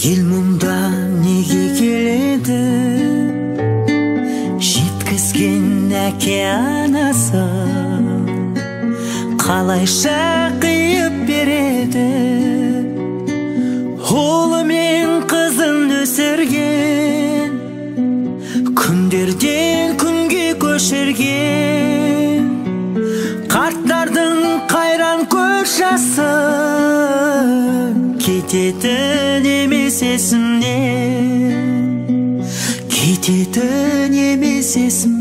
Ел мұнда неге келеді? Жеткізген әке анасы қалайша қиып береді? Ұлы мен қызын өсірген, күндерден күнге көшірген, қарттардың қайран көз жасы кететін емес есімнен, кететін емес есімнен.